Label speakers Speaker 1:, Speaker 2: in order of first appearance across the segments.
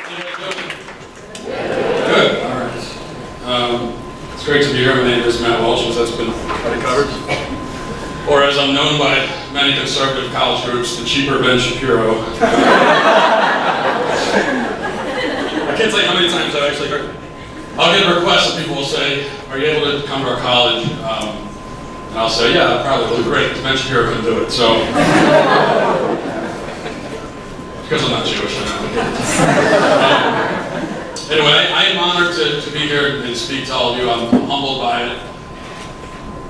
Speaker 1: Good. All right. It's great to be here. My name is Matt Walsh, as that's been already covered. Or as I'm known by many conservative college groups, the cheaper Ben Shapiro. I can't tell you how many times I've actually heard. I'll get requests and people will say, "Are you able to come to our college?" And I'll say, "Yeah, probably will do great, because Ben Shapiro couldn't do it." So, because I'm not Jewish, I know. Anyway, I am honored to be here and speak to all of you. I'm humbled by it.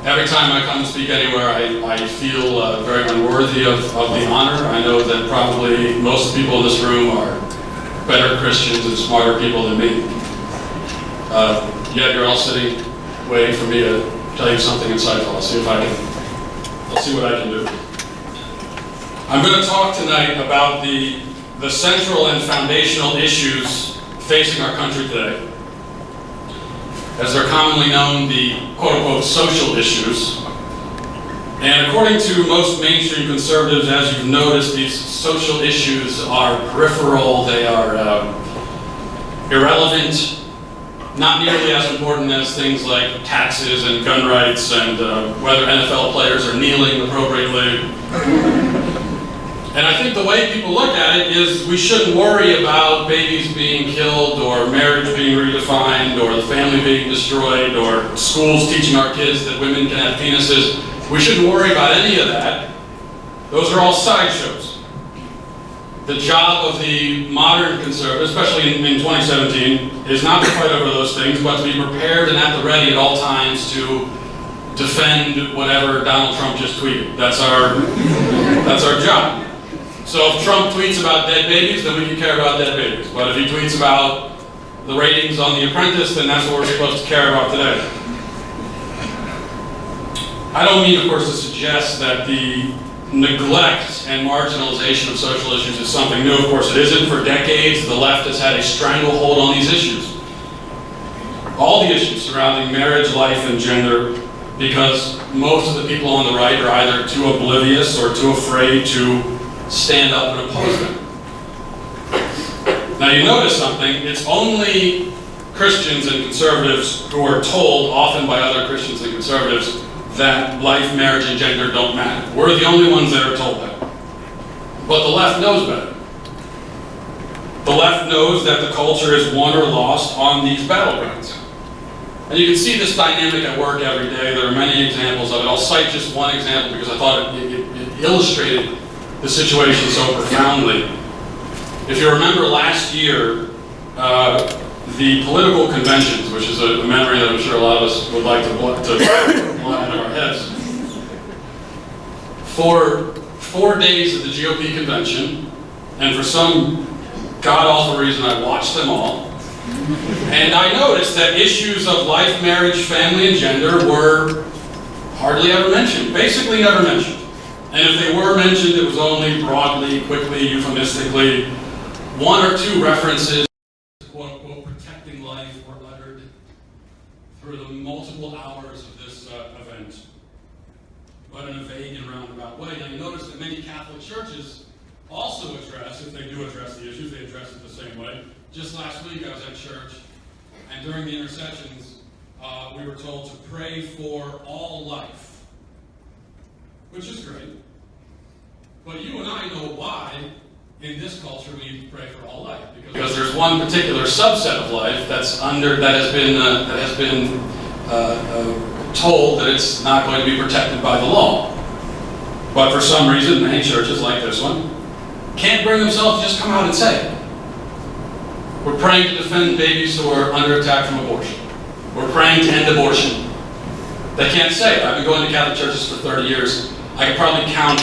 Speaker 1: Every time I come to speak anywhere, I feel very unworthy of the honor. I know that probably most people in this room are better Christians and smarter people than me. Yet you're all sitting waiting for me to tell you something insightful. I'll see what I can do. I'm going to talk tonight about the central and foundational issues facing our country today. As they're commonly known, the quote-unquote social issues. And according to most mainstream conservatives, as you've noticed, these social issues are peripheral, they are irrelevant, not nearly as important as things like taxes and gun rights and whether NFL players are kneeling appropriately. And I think the way people look at it is we shouldn't worry about babies being killed or marriage being redefined or the family being destroyed or schools teaching our kids that women can have penises. We shouldn't worry about any of that. Those are all sideshows. The job of the modern conservative, especially in 2017, is not to fight over those things, but to be prepared and at the ready at all times to defend whatever Donald Trump just tweeted. That's our job. So if Trump tweets about dead babies, then we can care about dead babies. But if he tweets about the ratings on The Apprentice, then that's what we're supposed to care about today. I don't mean, of course, to suggest that the neglect and marginalization of social issues is something new. Of course it isn't. For decades, the left has had a stranglehold on these issues. All the issues surrounding marriage, life, and gender, because most of the people on the right are either too oblivious or too afraid to stand up and oppose them. Now you notice something, it's only Christians and conservatives who are told, often by other Christians and conservatives, that life, marriage, and gender don't matter. We're the only ones that are told that. But the left knows better. The left knows that the culture is won or lost on these battlegrounds. And you can see this dynamic at work every day. There are many examples of it. I'll cite just one example because I thought it illustrated the situation so profoundly. If you remember last year, the political conventions, which is a memory that I'm sure a lot of us would like to blow out of our heads. For 4 days of the GOP convention, and for some god-awful reason I watched them all, and I noticed that issues of life, marriage, family, and gender were hardly ever mentioned, basically never mentioned. And if they were mentioned, it was only broadly, quickly, euphemistically. One or two references to quote-unquote protecting life were uttered through the multiple hours of this event, but in a vague and roundabout way. And you notice that many Catholic churches also address, if they do address the issues, they address it the same way. Just last week I was at church, and during the intercessions, we were told to pray for all life. Which is great. But you and I know why, in this culture, we need to pray for all life. Because there's one particular subset of life that has been told that it's not going to be protected by the law. But for some reason, many churches like this one can't bring themselves to just come out and say it. We're praying to defend babies who are under attack from abortion. We're praying to end abortion. They can't say it. I've been going to Catholic churches for 30 years. I could probably count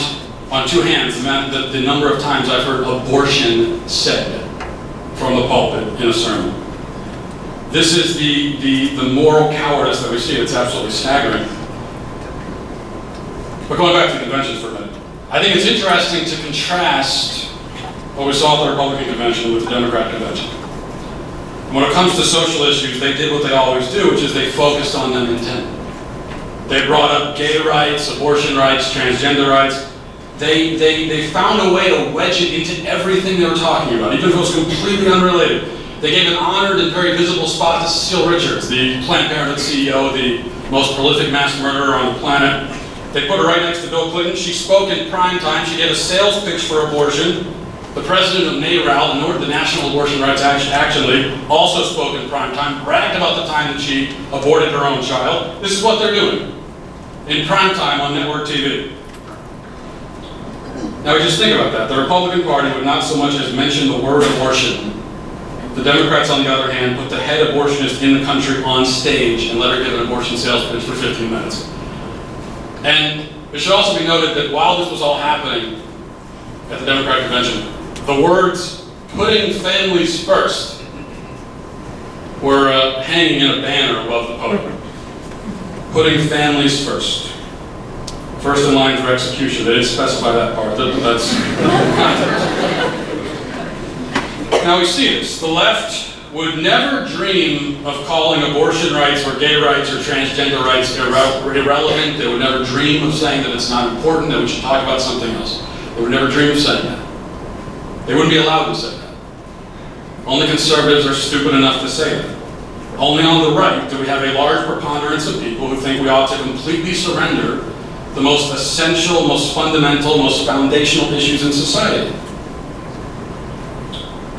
Speaker 1: on two hands the number of times I've heard abortion said from the pulpit in a sermon. This is the moral cowardice that we see. It's absolutely staggering. But going back to the conventions for a minute, I think it's interesting to contrast what we saw at the Republican convention with the Democrat convention. When it comes to social issues, they did what they always do, which is they focused on them intently. They brought up gay rights, abortion rights, transgender rights, They found a way to wedge it into everything they were talking about, even if it was completely unrelated. They gave an honored and very visible spot to Cecile Richards, the Planned Parenthood CEO, the most prolific mass murderer on the planet. They put her right next to Bill Clinton. She spoke in prime time. She gave a sales pitch for abortion. The president of NARAL, the National Abortion Rights Action League, also spoke in prime time, bragged about the time that she aborted her own child. This is what they're doing in prime time on network TV. Now, just think about that. The Republican Party would not so much as mention the word abortion. The Democrats, on the other hand, put the head abortionist in the country on stage and let her give an abortion sales pitch for 15 minutes. And it should also be noted that while this was all happening at the Democratic Convention, the words, "putting families first," were hanging in a banner above the podium. Putting families first. First in line for execution. They didn't specify that part. That's context. Now we see this. The left would never dream of calling abortion rights or gay rights or transgender rights irrelevant. They would never dream of saying that it's not important, that we should talk about something else. They would never dream of saying that. They wouldn't be allowed to say that. Only conservatives are stupid enough to say that. Only on the right do we have a large preponderance of people who think we ought to completely surrender the most essential, most fundamental, most foundational issues in society.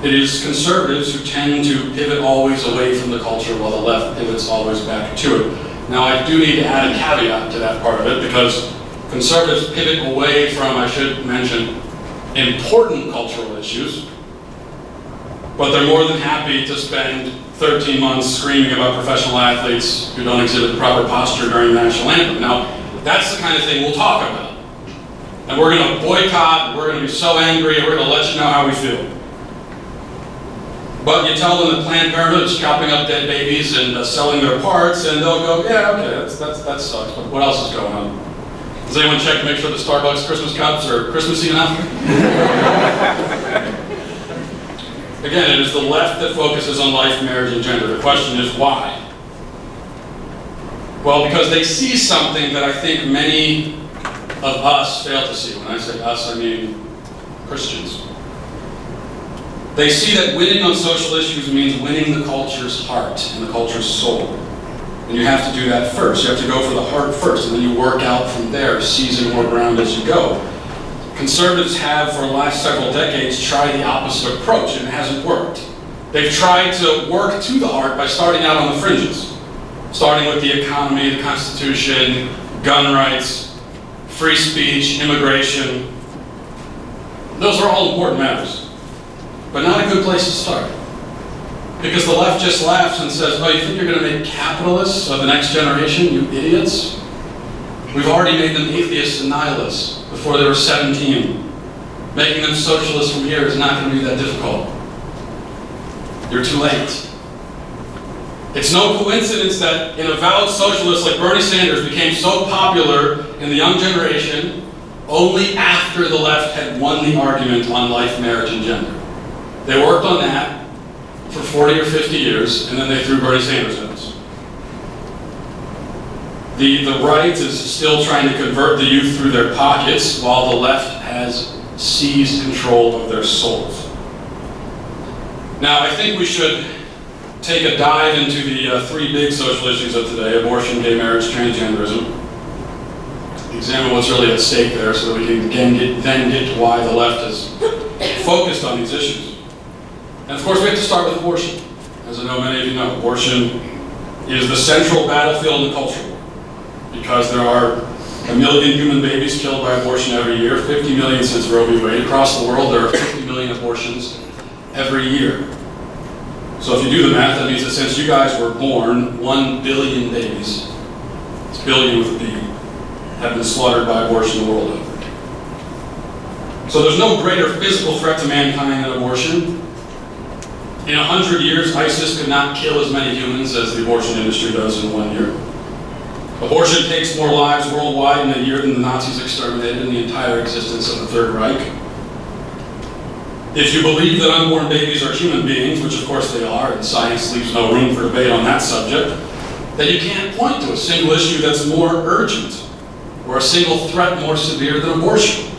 Speaker 1: It is conservatives who tend to pivot always away from the culture while the left pivots always back to it. Now, I do need to add a caveat to that part of it, because conservatives pivot away from, I should mention, important cultural issues, but they're more than happy to spend 13 months screaming about professional athletes who don't exhibit the proper posture during the national anthem. Now, that's the kind of thing we'll talk about. And we're going to boycott, and we're going to be so angry, and we're going to let you know how we feel. But you tell them that Planned Parenthood is chopping up dead babies and selling their parts, and they'll go, yeah, okay, that sucks, but what else is going on? Does anyone check to make sure the Starbucks Christmas cups are Christmassy enough? Again, it is the left that focuses on life, marriage, and gender. The question is why? Well, because they see something that I think many of us fail to see. When I say us, I mean Christians. They see that winning on social issues means winning the culture's heart and the culture's soul. And you have to do that first. You have to go for the heart first, and then you work out from there, seizing more ground as you go. Conservatives have, for the last several decades, tried the opposite approach, and it hasn't worked. They've tried to work to the heart by starting out on the fringes, starting with the economy, the Constitution, gun rights, free speech, immigration. Those are all important matters, but not a good place to start. Because the left just laughs and says, oh, you think you're going to make capitalists of the next generation, you idiots? We've already made them atheists and nihilists before they were 17. Making them socialists from here is not going to be that difficult. You're too late. It's no coincidence that an avowed socialist like Bernie Sanders became so popular in the young generation only after the left had won the argument on life, marriage, and gender. They worked on that for 40 or 50 years, and then they threw Bernie Sanders at us. The right is still trying to convert the youth through their pockets, while the left has seized control of their souls. Now, I think we should take a dive into the three big social issues of today: abortion, gay marriage, transgenderism. Examine what's really at stake there so that we can then get to why the left is focused on these issues. And of course, we have to start with abortion. As I know many of you know, abortion is the central battlefield in the culture war, because there are 1 million human babies killed by abortion every year, 50 million since Roe v. Wade. Across the world, there are 50 million abortions every year. So if you do the math, that means that since you guys were born, 1 billion babies, it's billion with a B, have been slaughtered by abortion the world over. So there's no greater physical threat to mankind than abortion. In 100 years, ISIS could not kill as many humans as the abortion industry does in 1 year. Abortion takes more lives worldwide in a year than the Nazis exterminated in the entire existence of the Third Reich. If you believe that unborn babies are human beings, which of course they are, and science leaves no room for debate on that subject, then you can't point to a single issue that's more urgent or a single threat more severe than abortion.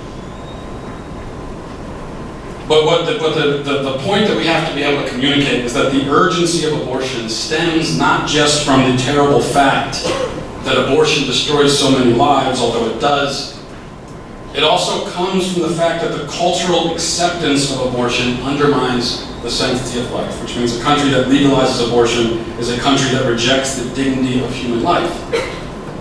Speaker 1: But the point that we have to be able to communicate is that the urgency of abortion stems not just from the terrible fact that abortion destroys so many lives, although it does. It also comes from the fact that the cultural acceptance of abortion undermines the sanctity of life, which means a country that legalizes abortion is a country that rejects the dignity of human life.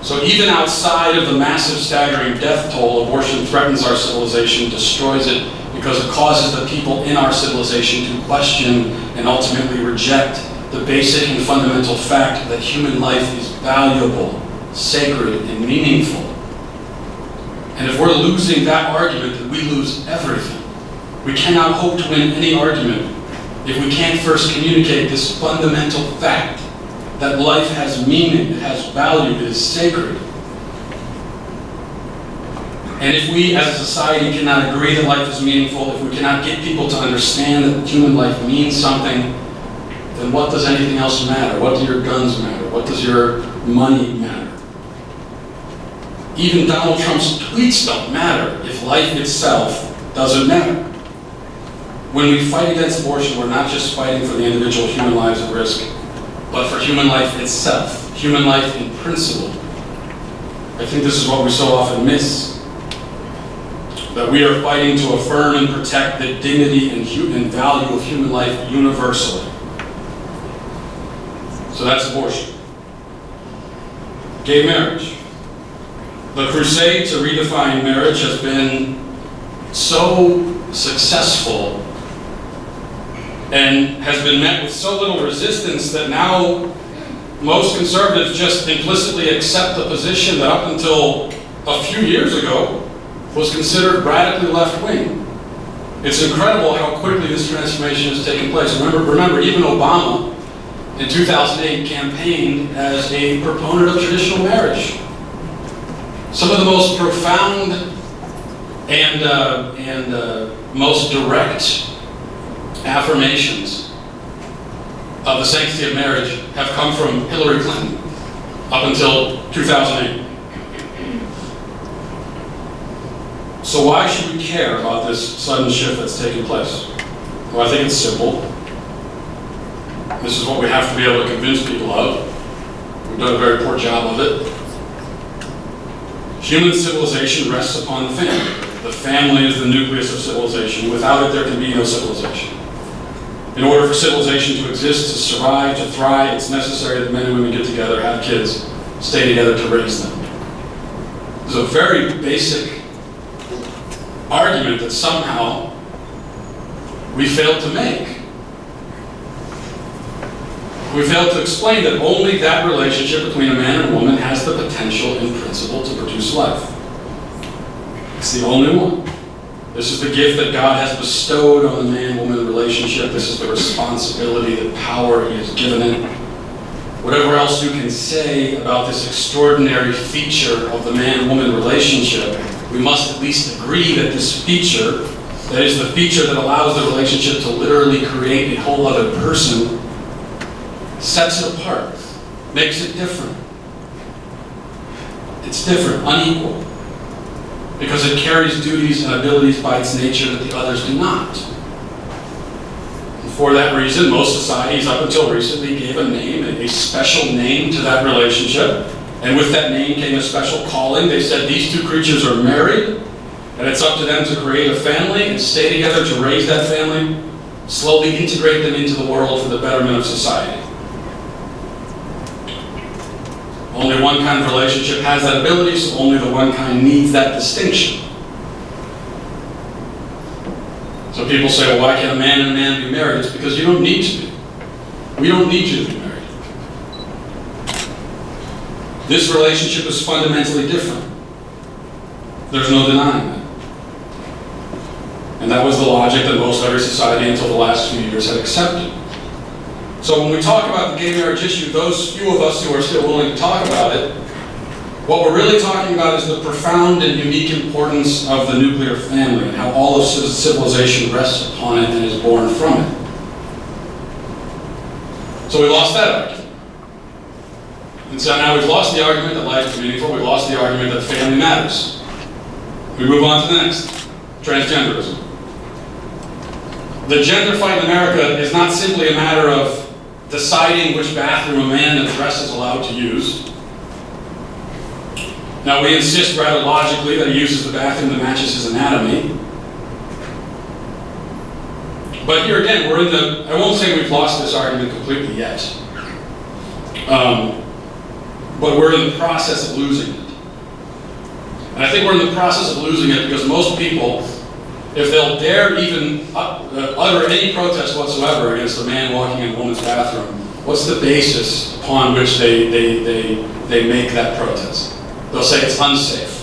Speaker 1: So even outside of the massive staggering death toll, abortion threatens our civilization, destroys it, because it causes the people in our civilization to question and ultimately reject the basic and fundamental fact that human life is valuable, sacred, and meaningful. And if we're losing that argument, then we lose everything. We cannot hope to win any argument if we can't first communicate this fundamental fact that life has meaning, it has value, it is sacred. And if we as a society cannot agree that life is meaningful, if we cannot get people to understand that human life means something, then what does anything else matter? What do your guns matter? What does your money matter? Even Donald Trump's tweets don't matter if life itself doesn't matter. When we fight against abortion, we're not just fighting for the individual human lives at risk, but for human life itself, human life in principle. I think this is what we so often miss, that we are fighting to affirm and protect the dignity and value of human life universally. So that's abortion. Gay marriage. The crusade to redefine marriage has been so successful and has been met with so little resistance that now most conservatives just implicitly accept the position that up until a few years ago was considered radically left-wing. It's incredible how quickly this transformation has taken place. Remember, even Obama in 2008 campaigned as a proponent of traditional marriage. Some of the most profound and most direct affirmations of the sanctity of marriage have come from Hillary Clinton up until 2008. So why should we care about this sudden shift that's taking place? Well, I think it's simple. This is what we have to be able to convince people of. We've done a very poor job of it. Human civilization rests upon the family. The family is the nucleus of civilization. Without it, there can be no civilization. In order for civilization to exist, to survive, to thrive, it's necessary that men and women get together, have kids, stay together to raise them. There's a very basic argument that somehow we failed to make. We failed to explain that only that relationship between a man and a woman has the potential in principle to produce life. It's the only one. This is the gift that God has bestowed on the man-woman relationship. This is the responsibility, the power He has given it. Whatever else you can say about this extraordinary feature of the man-woman relationship, we must at least agree that this feature, that is the feature that allows the relationship to literally create a whole other person, sets it apart, makes it different. It's different, unequal, because it carries duties and abilities by its nature that the others do not. And for that reason, most societies up until recently gave a name, a special name to that relationship, and with that name came a special calling. They said these two creatures are married, and it's up to them to create a family and stay together to raise that family, slowly integrate them into the world for the betterment of society. Only one kind of relationship has that ability, so only the one kind needs that distinction. So people say, well, why can't a man and a man be married? It's because you don't need to be. We don't need you to be married. This relationship is fundamentally different. There's no denying that. And that was the logic that most every society until the last few years had accepted. So when we talk about the gay marriage issue, those few of us who are still willing to talk about it, what we're really talking about is the profound and unique importance of the nuclear family and how all of civilization rests upon it and is born from it. So we lost that argument. And so now we've lost the argument that life is meaningful, we've lost the argument that family matters. We move on to the next, transgenderism. The gender fight in America is not simply a matter of deciding which bathroom a man in a dress is allowed to use. Now, we insist rather logically that he uses the bathroom that matches his anatomy. But here again, we're in the, I won't say we've lost this argument completely yet. But we're in the process of losing it. And I think we're in the process of losing it because most people, if they'll dare even utter any protest whatsoever against a man walking in a woman's bathroom, what's the basis upon which they make that protest? They'll say it's unsafe.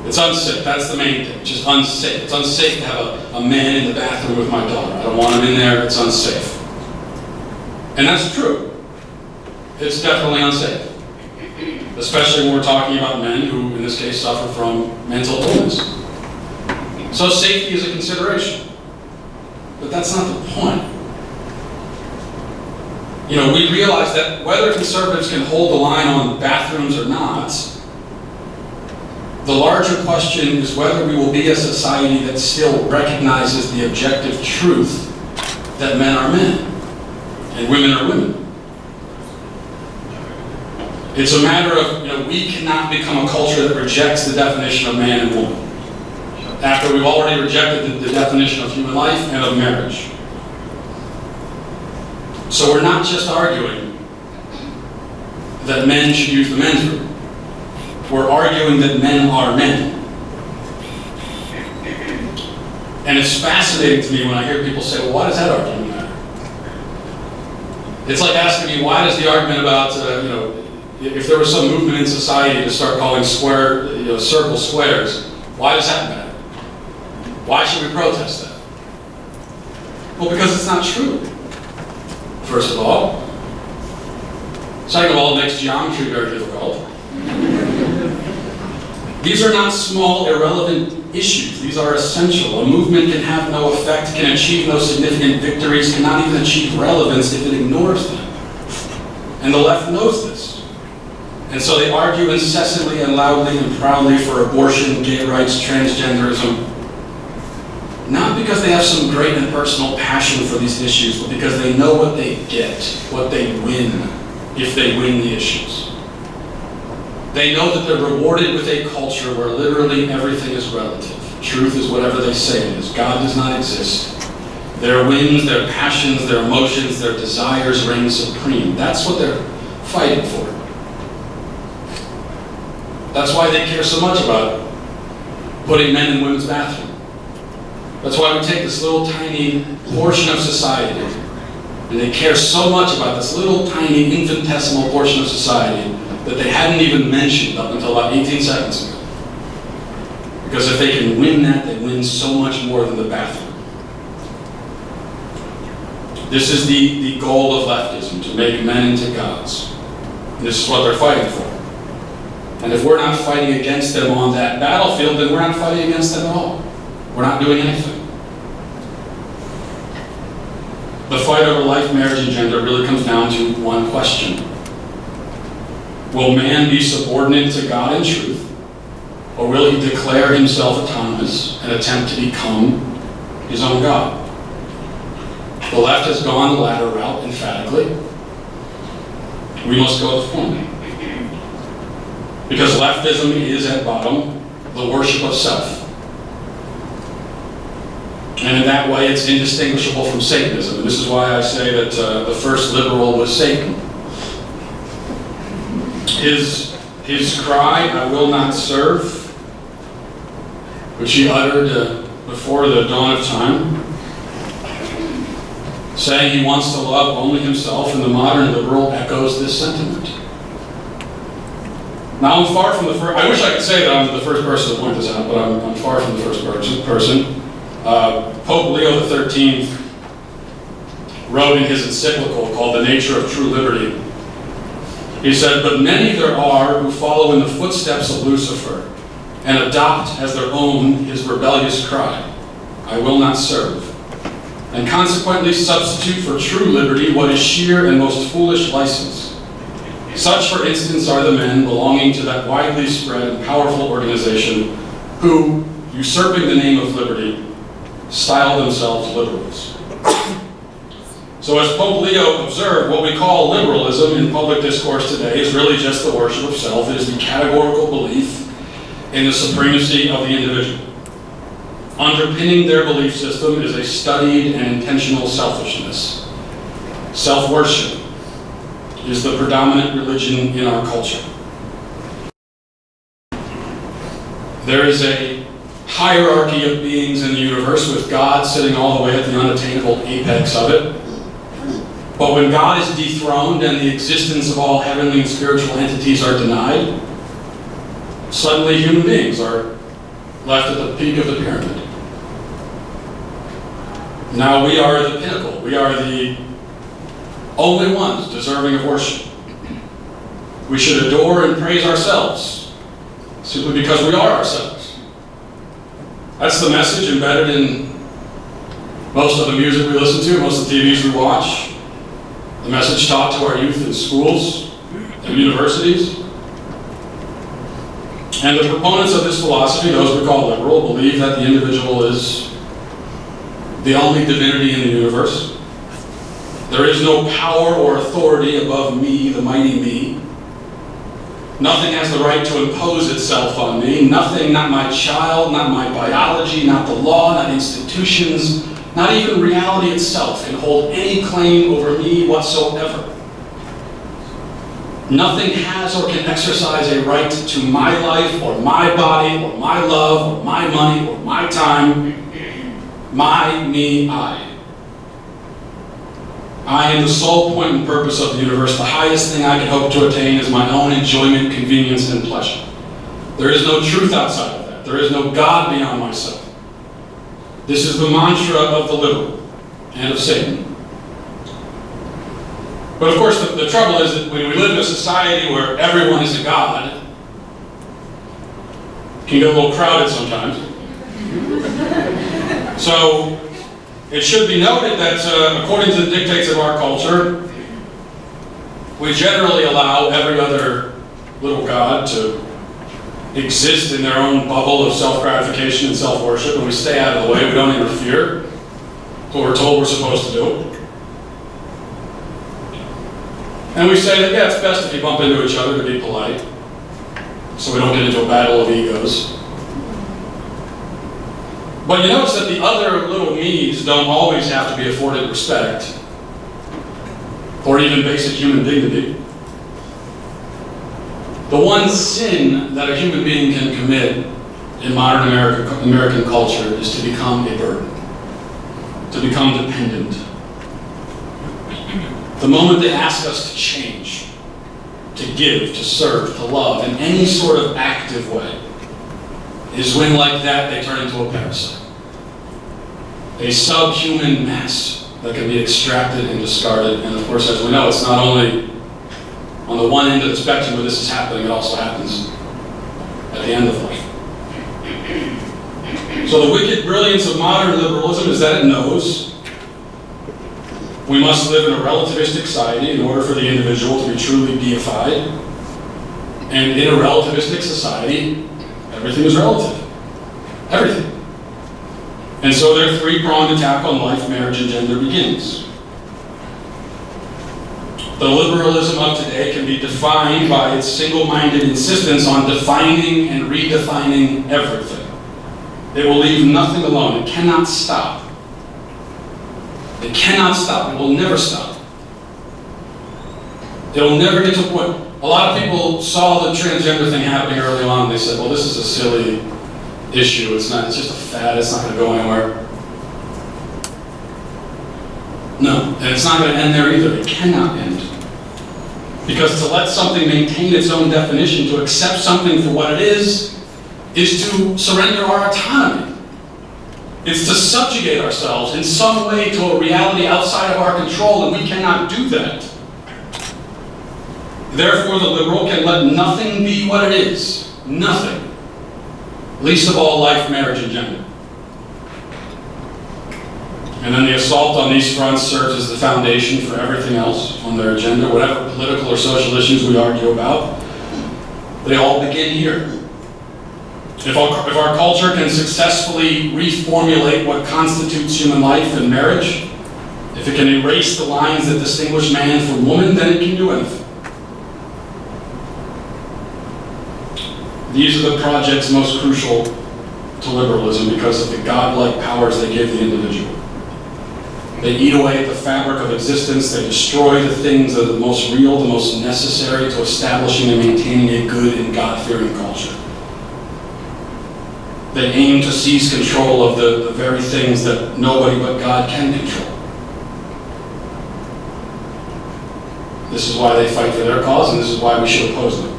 Speaker 1: It's unsafe. That's the main thing. It's just unsafe. It's unsafe to have a man in the bathroom with my daughter. I don't want him in there. It's unsafe. And that's true. It's definitely unsafe. Especially when we're talking about men who, in this case, suffer from mental illness. So safety is a consideration. But that's not the point. You know, we realize that whether conservatives can hold the line on bathrooms or not, the larger question is whether we will be a society that still recognizes the objective truth that men are men and women are women. It's a matter of, you know, we cannot become a culture that rejects the definition of man and woman after we've already rejected the definition of human life and of marriage. So we're not just arguing that men should use the men's room. We're arguing that men are men. And it's fascinating to me when I hear people say, well, why does that argument matter? It's like asking me, why does the argument about, you know, if there was some movement in society to start calling circles squares, why does that matter? Why should we protest that? Well, because it's not true, first of all. Second of all, it makes geometry very difficult. These are not small, irrelevant issues. These are essential. A movement can have no effect, can achieve no significant victories, cannot even achieve relevance if it ignores them. And the left knows this. And so they argue incessantly and loudly and proudly for abortion, gay rights, transgenderism. Not because they have some great and personal passion for these issues, but because they know what they get, what they win, if they win the issues. They know that they're rewarded with a culture where literally everything is relative. Truth is whatever they say it is. God does not exist. Their whims, their passions, their emotions, their desires reign supreme. That's what they're fighting for. That's why they care so much about putting men in women's bathrooms. That's why we take this little tiny portion of society, and they care so much about this little tiny infinitesimal portion of society that they hadn't even mentioned up until about 18 seconds ago. Because if they can win that, they win so much more than the bathroom. This is the goal of leftism, to make men into gods. And this is what they're fighting for. And if we're not fighting against them on that battlefield, then we're not fighting against them at all. We're not doing anything. The fight over life, marriage, and gender really comes down to one question. Will man be subordinate to God in truth, or will he declare himself autonomous and attempt to become his own God? The left has gone the latter route emphatically. We must go the former. Because leftism is, at bottom, the worship of self. And in that way, it's indistinguishable from Satanism. And this is why I say that the first liberal was Satan. His cry, "I will not serve," which he uttered before the dawn of time, saying he wants to love only himself, and the modern liberal echoes this sentiment. Now, I'm far from the first. I wish I could say that I'm the first person to point this out, but I'm far from the first person. Pope Leo XIII wrote in his encyclical called The Nature of True Liberty, he said, "But many there are who follow in the footsteps of Lucifer and adopt as their own his rebellious cry, 'I will not serve,' and consequently substitute for true liberty what is sheer and most foolish license. Such, for instance, are the men belonging to that widely spread and powerful organization who, usurping the name of liberty, style themselves liberals. So as Pope Leo observed, what we call liberalism in public discourse today is really just the worship of self. It is the categorical belief in the supremacy of the individual. Underpinning their belief system is a studied and intentional selfishness. Self-worship is the predominant religion in our culture. There is a hierarchy of beings in the universe, with God sitting all the way at the unattainable apex of it. But when God is dethroned and the existence of all heavenly and spiritual entities are denied, suddenly human beings are left at the peak of the pyramid. Now we are the pinnacle. We are the only ones deserving of worship. We should adore and praise ourselves, simply because we are ourselves. That's the message embedded in most of the music we listen to, most of the TVs we watch, the message taught to our youth in schools and universities. And the proponents of this philosophy, those we call liberal, believe that the individual is the only divinity in the universe. There is no power or authority above me, the mighty me. Nothing has the right to impose itself on me. Nothing, not my child, not my biology, not the law, not institutions, not even reality itself can hold any claim over me whatsoever. Nothing has or can exercise a right to my life or my body or my love or my money or my time. My, me, I. I am the sole point and purpose of the universe. The highest thing I can hope to attain is my own enjoyment, convenience, and pleasure. There is no truth outside of that. There is no God beyond myself. This is the mantra of the liberal and of Satan. But of course, the trouble is that when we live in a society where everyone is a god, it can get a little crowded sometimes. So it should be noted that according to the dictates of our culture, we generally allow every other little god to exist in their own bubble of self-gratification and self-worship, and we stay out of the way. We don't interfere with what we're told we're supposed to do. And we say that, yeah, it's best if you bump into each other to be polite, so we don't get into a battle of egos. But you notice that the other little me's don't always have to be afforded respect, or even basic human dignity. The one sin that a human being can commit in modern American culture is to become a burden, to become dependent. The moment they ask us to change, to give, to serve, to love in any sort of active way, is when, like that, they turn into a parasite. A subhuman mass that can be extracted and discarded. And of course, as we know, it's not only on the one end of the spectrum where this is happening, it also happens at the end of life. So the wicked brilliance of modern liberalism is that it knows we must live in a relativistic society in order for the individual to be truly deified. And in a relativistic society, everything is relative. Everything. And so their three-pronged attack on life, marriage, and gender begins. The liberalism of today can be defined by its single-minded insistence on defining and redefining everything. It will leave nothing alone. It cannot stop. It cannot stop. It will never stop. It will never get to a point. A lot of people saw the transgender thing happening early on, and they said, well, this is a silly issue. It's just a fad. It's not going to go anywhere. No, and it's not going to end there either. It cannot end. Because to let something maintain its own definition, to accept something for what it is to surrender our autonomy. It's to subjugate ourselves in some way to a reality outside of our control, and we cannot do that. Therefore, the liberal can let nothing be what it is. Nothing. Least of all life, marriage, and gender. And then the assault on these fronts serves as the foundation for everything else on their agenda, whatever political or social issues we argue about. They all begin here. If our culture can successfully reformulate what constitutes human life and marriage, if it can erase the lines that distinguish man from woman, then it can do anything. These are the projects most crucial to liberalism because of the godlike powers they give the individual. They eat away at the fabric of existence. They destroy the things that are the most real, the most necessary to establishing and maintaining a good and God-fearing culture. They aim to seize control of the very things that nobody but God can control. This is why they fight for their cause, and this is why we should oppose them.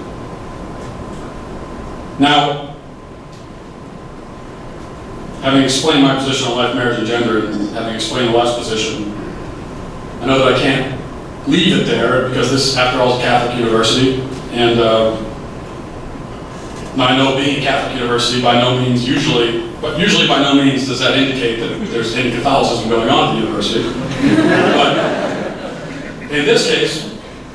Speaker 1: Now, having explained my position on life, marriage, and gender, and having explained the left's position, I know that I can't leave it there because this, after all, is a Catholic university, and I know being a Catholic university by no means usually by no means does that indicate that there's any Catholicism going on at the university. But in this case,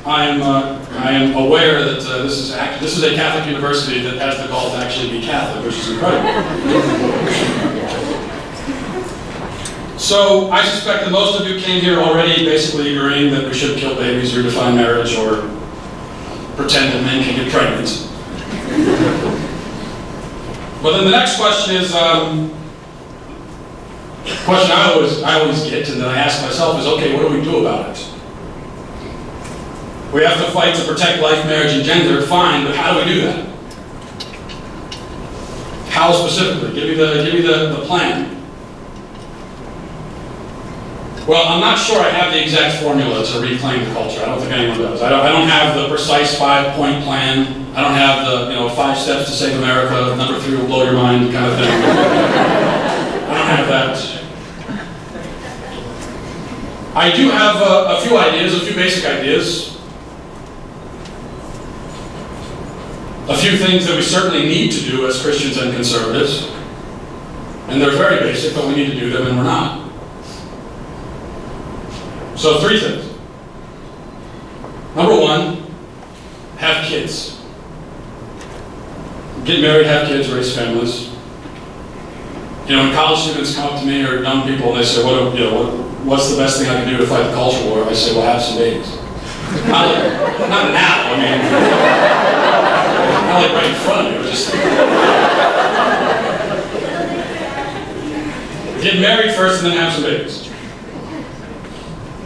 Speaker 1: I am aware that this is a Catholic university that has the gall to actually be Catholic, which is incredible. So I suspect that most of you came here already basically agreeing that we should kill babies, redefine marriage, or pretend that men can get pregnant. But then the next question is, question I always get, and that I ask myself is, okay, what do we do about it? We have to fight to protect life, marriage, and gender, fine, but how do we do that? How specifically? Give me the plan. Well, I'm not sure I have the exact formula to reclaim the culture. I don't think anyone does. I don't have the precise 5-point plan. I don't have the 5 steps to save America, number 3 will blow your mind kind of thing. I don't have that. I do have a few ideas, a few basic ideas. A few things that we certainly need to do as Christians and conservatives. And they're very basic, but we need to do them and we're not. So 3 things. Number 1, have kids. Get married, have kids, raise families. When college students come up to me or young people and they say, what's the best thing I can do to fight the culture war? I say, well, have some babies. Not now, not like right in front of you, just get married first and then have some babies.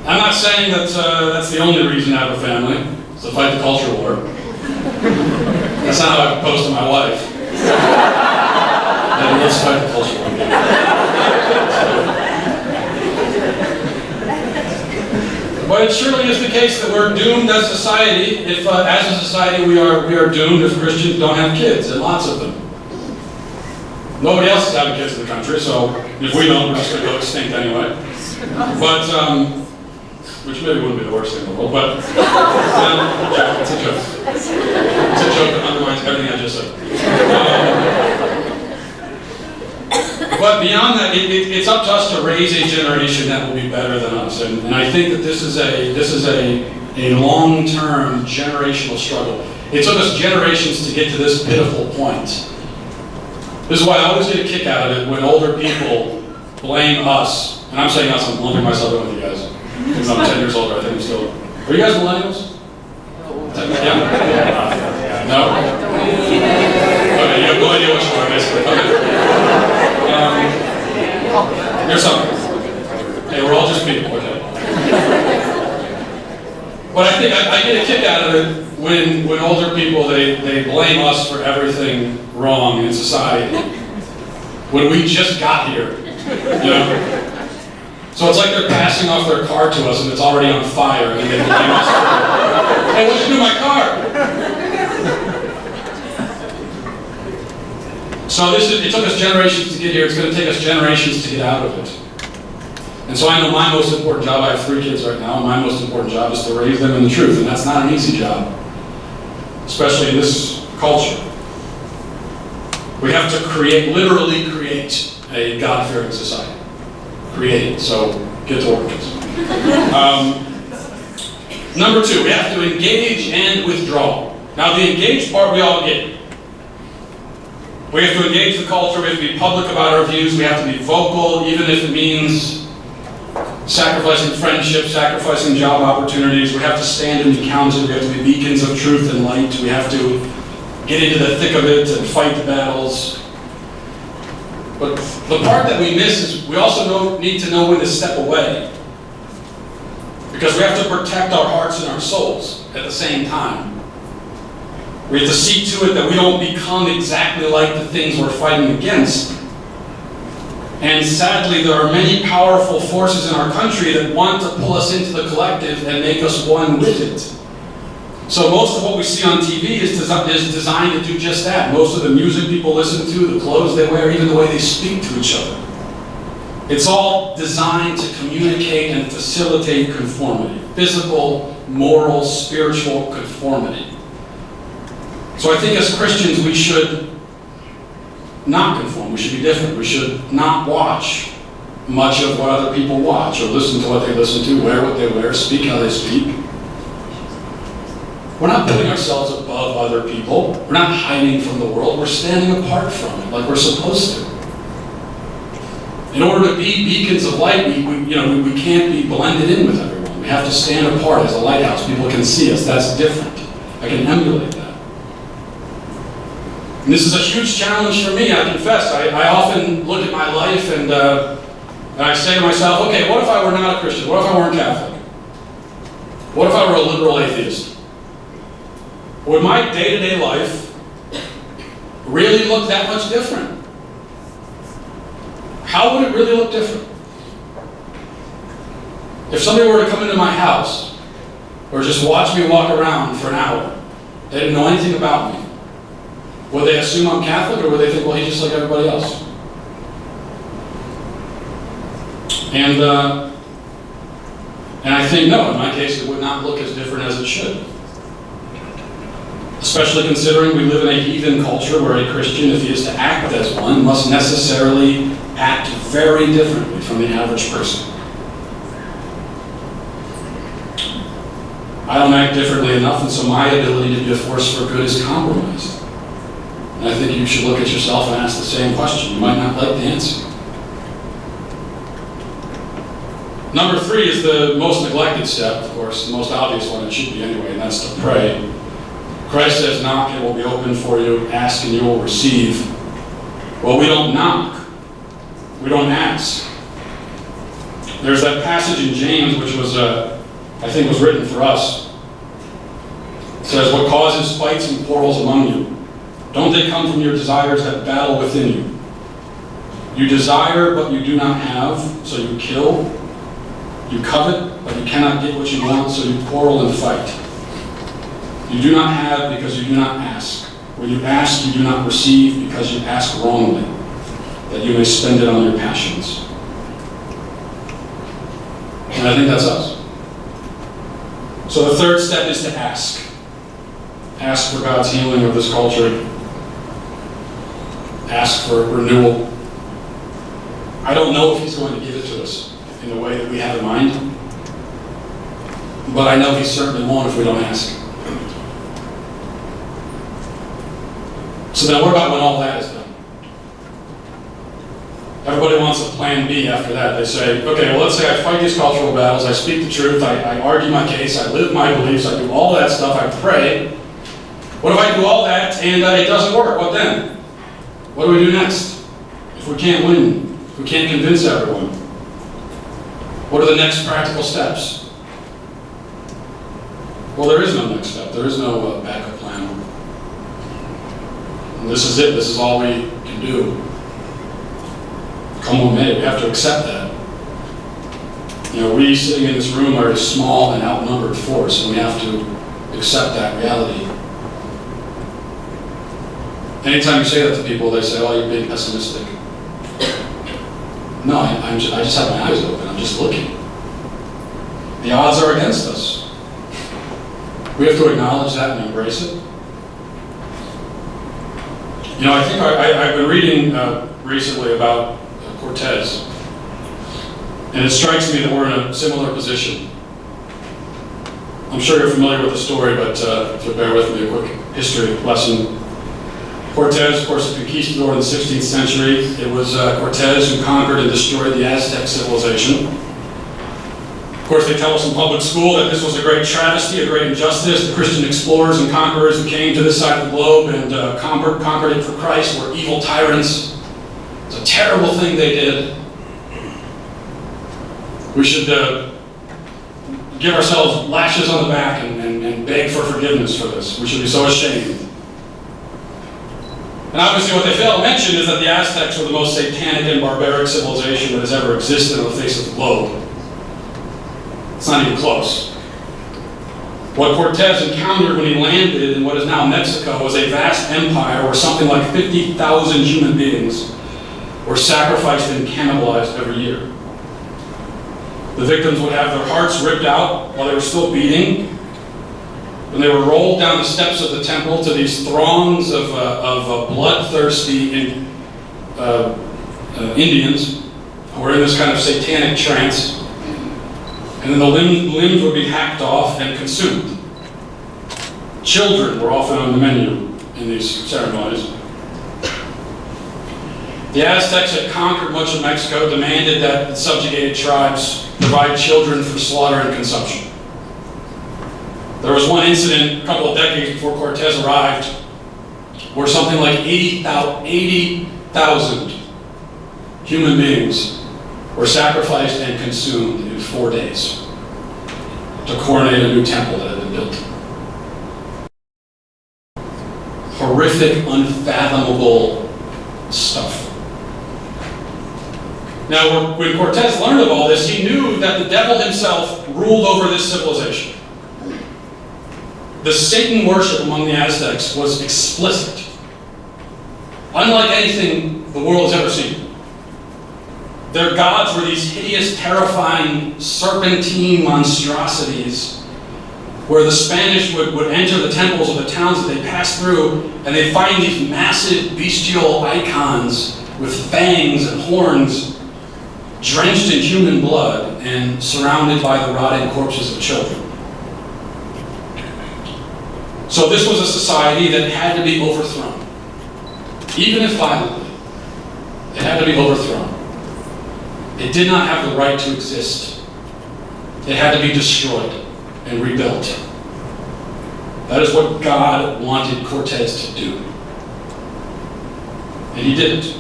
Speaker 1: I'm not saying that that's the only reason to have a family, is to fight the culture war. That's not how I propose to my wife. Let's fight the culture war. But it surely is the case that we're doomed as a society, if as a society we are doomed if Christians don't have kids, and lots of them. Nobody else is having kids in the country, so if we don't, we're just going to go extinct anyway. But, which maybe wouldn't be the worst thing in the world, but it's a joke. It's a joke that undermines everything I just said. But beyond that, it's up to us to raise a generation that will be better than us, and I think that this is a long-term generational struggle. It took us generations to get to this pitiful point. This is why I always get a kick out of it when older people blame us, and I'm saying us, I'm lumping myself in with you guys. Because I'm 10 years older, I think I'm still. Are you guys millennials? Yeah? No? Okay, you have no idea what you are, basically. Okay. Here's something. Hey, we're all just people, okay? But I think I get a kick out of it when older people, they blame us for everything wrong in society. When we just got here, So it's like they're passing off their car to us and it's already on fire and they blame us for, hey, what'd you do to my car? So it took us generations to get here, it's going to take us generations to get out of it. And so I know my most important job, I have 3 kids right now, and my most important job is to raise them in the truth, and that's not an easy job, especially in this culture. We have to literally create a God-fearing society. Create it, so get to work. Number 2, we have to engage and withdraw. Now the engaged part we all get. We have to engage the culture, we have to be public about our views, we have to be vocal, even if it means sacrificing friendship, sacrificing job opportunities. We have to stand and be counted, we have to be beacons of truth and light, we have to get into the thick of it and fight the battles. But the part that we miss is we also need to know when to step away. Because we have to protect our hearts and our souls at the same time. We have to see to it that we don't become exactly like the things we're fighting against. And sadly, there are many powerful forces in our country that want to pull us into the collective and make us one with it. So most of what we see on TV is designed to do just that. Most of the music people listen to, the clothes they wear, even the way they speak to each other. It's all designed to communicate and facilitate conformity. Physical, moral, spiritual conformity. So I think as Christians we should not conform. We should be different. We should not watch much of what other people watch, or listen to what they listen to, wear what they wear, speak how they speak. We're not putting ourselves above other people. We're not hiding from the world. We're standing apart from it like we're supposed to. In order to be beacons of light, we can't be blended in with everyone. We have to stand apart as a lighthouse. People can see us. That's different. I can emulate that. And this is a huge challenge for me, I confess. I often look at my life and I say to myself, okay, what if I were not a Christian? What if I weren't Catholic? What if I were a liberal atheist? Would my day-to-day life really look that much different? How would it really look different? If somebody were to come into my house or just watch me walk around for an hour, they didn't know anything about me, would they assume I'm Catholic, or would they think, well, he's just like everybody else? And I think, no, in my case, it would not look as different as it should. Especially considering we live in a heathen culture where a Christian, if he is to act as one, must necessarily act very differently from the average person. I don't act differently enough, and so my ability to be a force for good is compromised. And I think you should look at yourself and ask the same question. You might not like the answer. Number 3 is the most neglected step, of course, the most obvious one, it should be anyway, and that's to pray. Christ says, knock, it will be open for you. Ask, and you will receive. Well, we don't knock. We don't ask. There's that passage in James, which was, I think, was written for us. It says, what causes fights and quarrels among you? Don't they come from your desires that battle within you? You desire, but you do not have, so you kill. You covet, but you cannot get what you want, so you quarrel and fight. You do not have because you do not ask. When you ask, you do not receive because you ask wrongly, that you may spend it on your passions. And I think that's us. So the third step is to ask. Ask for God's healing of this culture. Ask for renewal. I don't know if He's going to give it to us in the way that we have in mind, but I know He certainly won't if we don't ask. So then what about when all that is done? Everybody wants a plan B after that. They say, okay, well, let's say I fight these cultural battles, I speak the truth, I argue my case, I live my beliefs, I do all that stuff, I pray. What if I do all that and it doesn't work? What then? What do we do next? If we can't win, if we can't convince everyone, what are the next practical steps? Well, there is no next step. There is no backup plan. And this is it. This is all we can do. Come what may, we have to accept that. You know, we sitting in this room are a small and outnumbered force, and we have to accept that reality. Anytime you say that to people, they say, oh, you're being pessimistic. No, I just have my eyes open. I'm just looking. The odds are against us. We have to acknowledge that and embrace it. You know, I think I've been reading recently about Cortez, and it strikes me that we're in a similar position. I'm sure you're familiar with the story, but if you'll bear with me, a quick history lesson. Cortez, of course, a conquistador in the 16th century. It was Cortez who conquered and destroyed the Aztec civilization. Of course, they tell us in public school that this was a great travesty, a great injustice. The Christian explorers and conquerors who came to this side of the globe and conquered it for Christ were evil tyrants. It's a terrible thing they did. We should give ourselves lashes on the back and beg for forgiveness for this. We should be so ashamed. And obviously what they fail to mention is that the Aztecs were the most satanic and barbaric civilization that has ever existed on the face of the globe. It's not even close. What Cortez encountered when he landed in what is now Mexico was a vast empire where something like 50,000 human beings were sacrificed and cannibalized every year. The victims would have their hearts ripped out while they were still beating, and they were rolled down the steps of the temple to these throngs of bloodthirsty Indians who were in this kind of satanic trance. And then the limbs would be hacked off and consumed. Children were often on the menu in these ceremonies. The Aztecs had conquered much of Mexico, demanded that the subjugated tribes provide children for slaughter and consumption. There was one incident a couple of decades before Cortez arrived where something like 80,000 human beings were sacrificed and consumed in 4 days to coronate a new temple that had been built. Horrific, unfathomable stuff. Now, when Cortez learned of all this, he knew that the devil himself ruled over this civilization. The Satan worship among the Aztecs was explicit, unlike anything the world has ever seen. Their gods were these hideous, terrifying, serpentine monstrosities where the Spanish would enter the temples of the towns that they passed through, and they'd find these massive bestial icons with fangs and horns drenched in human blood and surrounded by the rotting corpses of children. So this was a society that had to be overthrown. Even if violently, it had to be overthrown. It did not have the right to exist. It had to be destroyed and rebuilt. That is what God wanted Cortez to do. And he did it.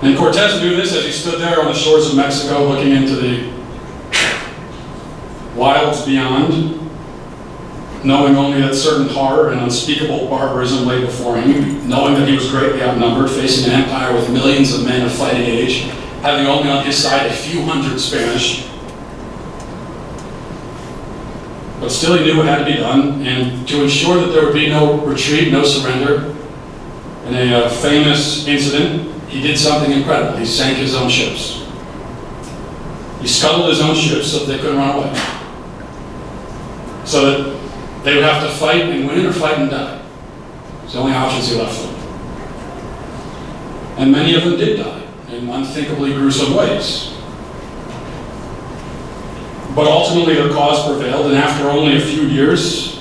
Speaker 1: And Cortez knew this as he stood there on the shores of Mexico looking into the wilds beyond, knowing only that certain horror and unspeakable barbarism lay before him, knowing that he was greatly outnumbered, facing an empire with millions of men of fighting age, having only on his side a few hundred Spanish. But still he knew what had to be done, and to ensure that there would be no retreat, no surrender, in a famous incident, he did something incredible. He sank his own ships. He scuttled his own ships so that they couldn't run away. So that they would have to fight and win or fight and die. It's the only options he left them. And many of them did die in unthinkably gruesome ways. But ultimately their cause prevailed, and after only a few years,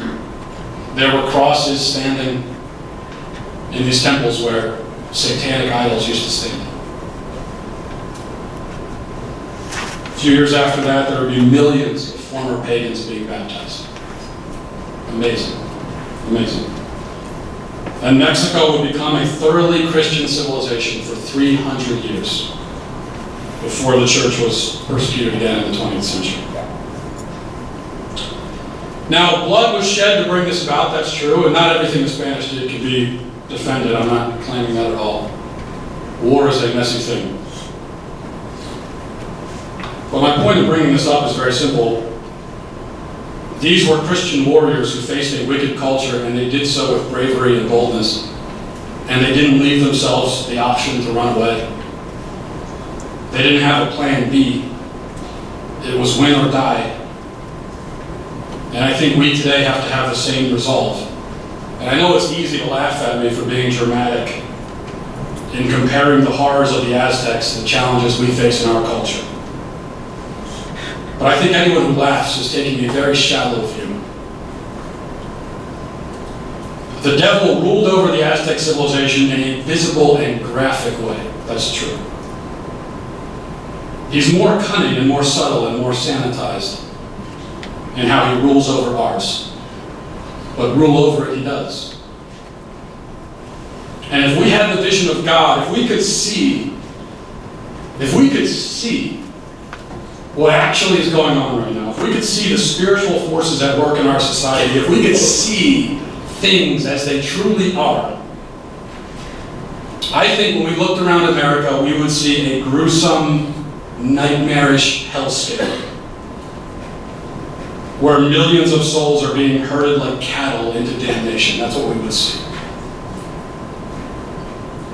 Speaker 1: there were crosses standing in these temples where satanic idols used to stand. A few years after that, there would be millions of former pagans being baptized. Amazing. Amazing. And Mexico would become a thoroughly Christian civilization for 300 years before the church was persecuted again in the 20th century. Now, blood was shed to bring this about, that's true, and not everything the Spanish did can be defended. I'm not claiming that at all. War is a messy thing. But my point in bringing this up is very simple. These were Christian warriors who faced a wicked culture, and they did so with bravery and boldness. And they didn't leave themselves the option to run away. They didn't have a plan B. It was win or die. And I think we today have to have the same resolve. And I know it's easy to laugh at me for being dramatic in comparing the horrors of the Aztecs to the challenges we face in our culture. But I think anyone who laughs is taking a very shallow view. The devil ruled over the Aztec civilization in a visible and graphic way. That's true. He's more cunning and more subtle and more sanitized in how he rules over ours. But rule over it he does. And if we had the vision of God, if we could see what actually is going on right now, if we could see the spiritual forces at work in our society, if we could see things as they truly are, I think when we looked around America, we would see a gruesome, nightmarish hellscape where millions of souls are being herded like cattle into damnation. That's what we would see.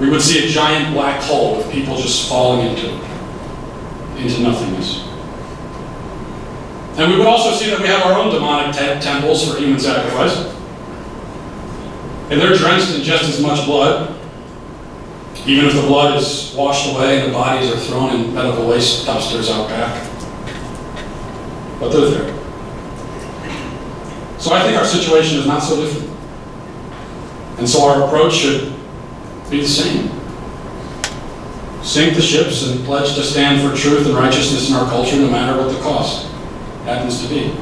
Speaker 1: We would see a giant black hole with people just falling into nothingness. And we would also see that we have our own demonic temples for human sacrifice. And they're drenched in just as much blood, even if the blood is washed away and the bodies are thrown in medical waste dumpsters out back. But they're there. So I think our situation is not so different. And so our approach should be the same. Sink the ships and pledge to stand for truth and righteousness in our culture no matter what the cost happens to be.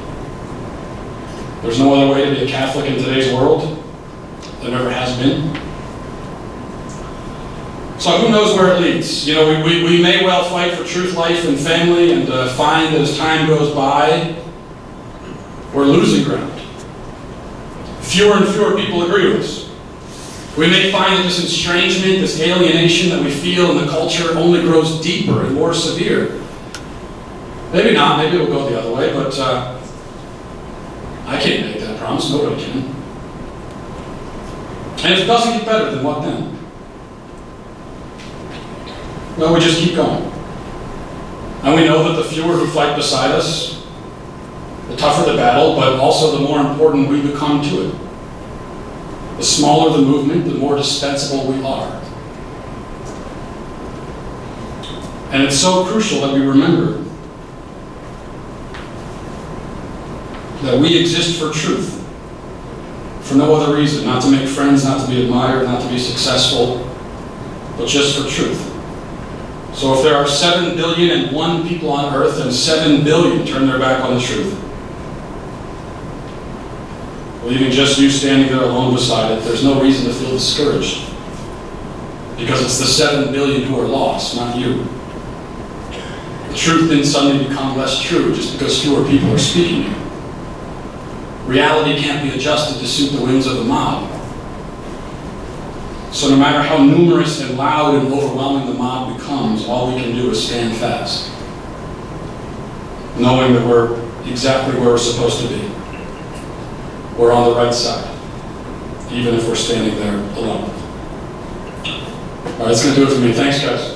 Speaker 1: There's no other way to be a Catholic in today's world. There never has been. So who knows where it leads? You know, we may well fight for truth, life, and family and find that as time goes by, we're losing ground. Fewer and fewer people agree with us. We may find that this estrangement, this alienation that we feel in the culture only grows deeper and more severe. Maybe not, maybe it'll go the other way, but I can't make that promise, nobody can. And if it doesn't get better, then what then? Well, we just keep going. And we know that the fewer who fight beside us, the tougher the battle, but also the more important we become to it. The smaller the movement, the more dispensable we are. And it's so crucial that we remember that we exist for truth, for no other reason, not to make friends, not to be admired, not to be successful, but just for truth. So if there are 7,000,000,001 people on earth and 7,000,000,000 turn their back on the truth, leaving just you standing there alone beside it, there's no reason to feel discouraged. Because it's the 7,000,000,000 who are lost, not you. The truth didn't suddenly become less true just because fewer people are speaking it. Reality can't be adjusted to suit the whims of the mob. So no matter how numerous and loud and overwhelming the mob becomes, all we can do is stand fast, knowing that we're exactly where we're supposed to be. We're on the right side, even if we're standing there alone. All right, that's going to do it for me. Thanks, guys.